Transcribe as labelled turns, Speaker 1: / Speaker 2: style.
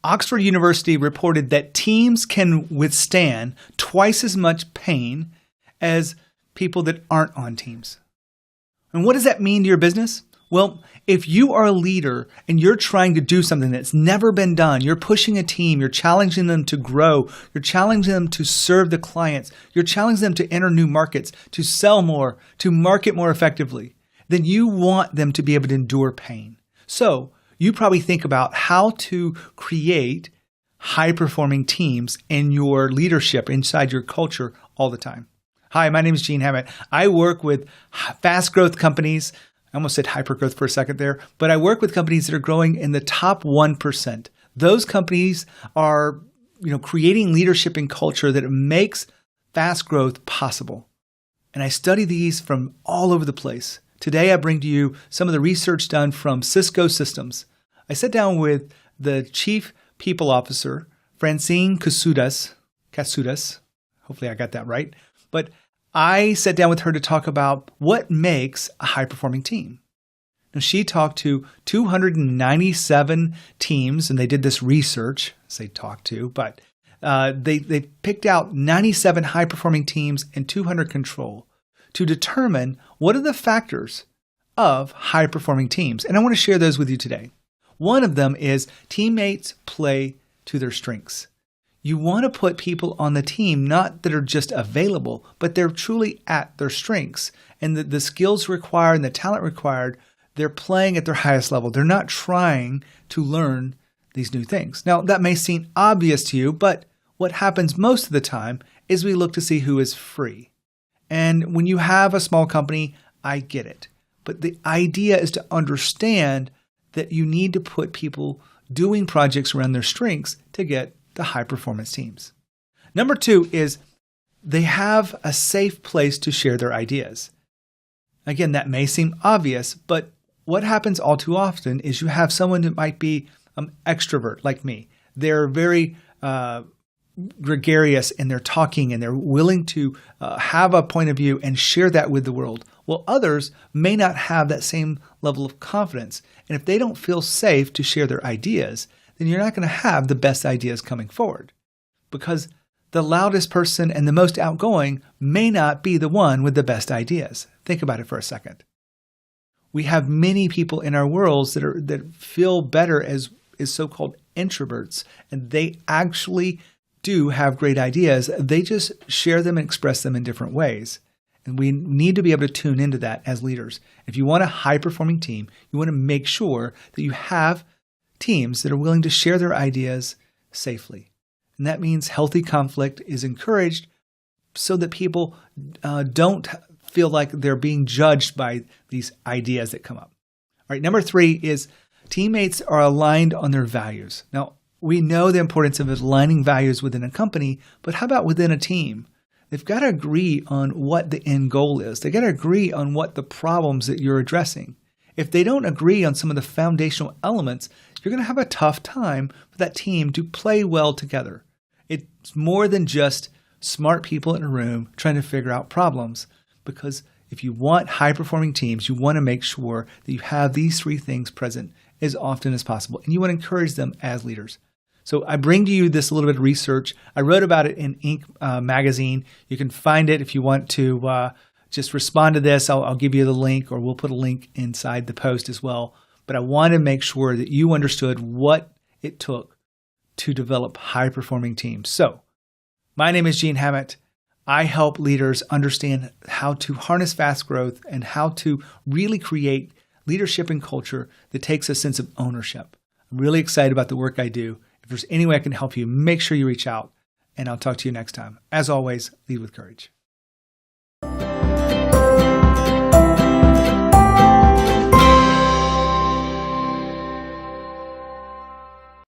Speaker 1: Oxford University reported that teams can withstand twice as much pain as people that aren't on teams. And what does that mean to your business? Well, if you are a leader and you're trying to do something that's never been done, you're pushing a team, you're challenging them to grow, you're challenging them to serve the clients, you're challenging them to enter new markets, to sell more, to market more effectively, then you want them to be able to endure pain. So you probably think about how to create high-performing teams in your leadership inside your culture all the time. Hi, my name is Gene Hammett. I work with fast growth companies. I almost said hyper-growth for a second there, but I work with companies that are growing in the top 1%. Those companies are, creating leadership and culture that makes fast growth possible. And I study these from all over the place. Today, I bring to you some of the research done from Cisco Systems. I sat down with the Chief People Officer, Francine Katsoudas. Hopefully I got that right. But I sat down with her to talk about what makes a high-performing team. Now, she talked to 297 teams, and they did this research. They talked to, but they picked out 97 high-performing teams and 200 control to determine what are the factors of high-performing teams. And I want to share those with you today. One of them is teammates play to their strengths. You want to put people on the team, not that are just available, but they're truly at their strengths. And the skills required and the talent required, they're playing at their highest level. They're not trying to learn these new things. Now, that may seem obvious to you, but what happens most of the time is we look to see who is free. And when you have a small company, I get it. But the idea is to understand that you need to put people doing projects around their strengths to get the high-performance teams. Number 2 is they have a safe place to share their ideas. Again, that may seem obvious, but what happens all too often is you have someone that might be an extrovert like me. They're very gregarious and they're talking and they're willing to have a point of view and share that with the world. Well, others may not have that same level of confidence. And if they don't feel safe to share their ideas, then you're not going to have the best ideas coming forward, because the loudest person and the most outgoing may not be the one with the best ideas. Think about it for a second. We have many people in our worlds that feel better as so-called introverts, and they actually do have great ideas. They just share them and express them in different ways. And we need to be able to tune into that as leaders. If you want a high-performing team, you want to make sure that you have teams that are willing to share their ideas safely. And that means healthy conflict is encouraged so that people don't feel like they're being judged by these ideas that come up. All right, number 3 is teammates are aligned on their values. Now, we know the importance of aligning values within a company, but how about within a team? They've got to agree on what the end goal is. They've got to agree on what the problems that you're addressing. If they don't agree on some of the foundational elements, you're going to have a tough time for that team to play well together. It's more than just smart people in a room trying to figure out problems, because if you want high-performing teams, you want to make sure that you have these 3 things present as often as possible, and you want to encourage them as leaders. So I bring to you this little bit of research. I wrote about it in Inc. magazine. You can find it if you want to just respond to this. I'll give you the link, or we'll put a link inside the post as well. But I want to make sure that you understood what it took to develop high-performing teams. So my name is Gene Hammett. I help leaders understand how to harness fast growth and how to really create leadership and culture that takes a sense of ownership. I'm really excited about the work I do. If there's any way I can help you, make sure you reach out, and I'll talk to you next time. As always, lead with courage.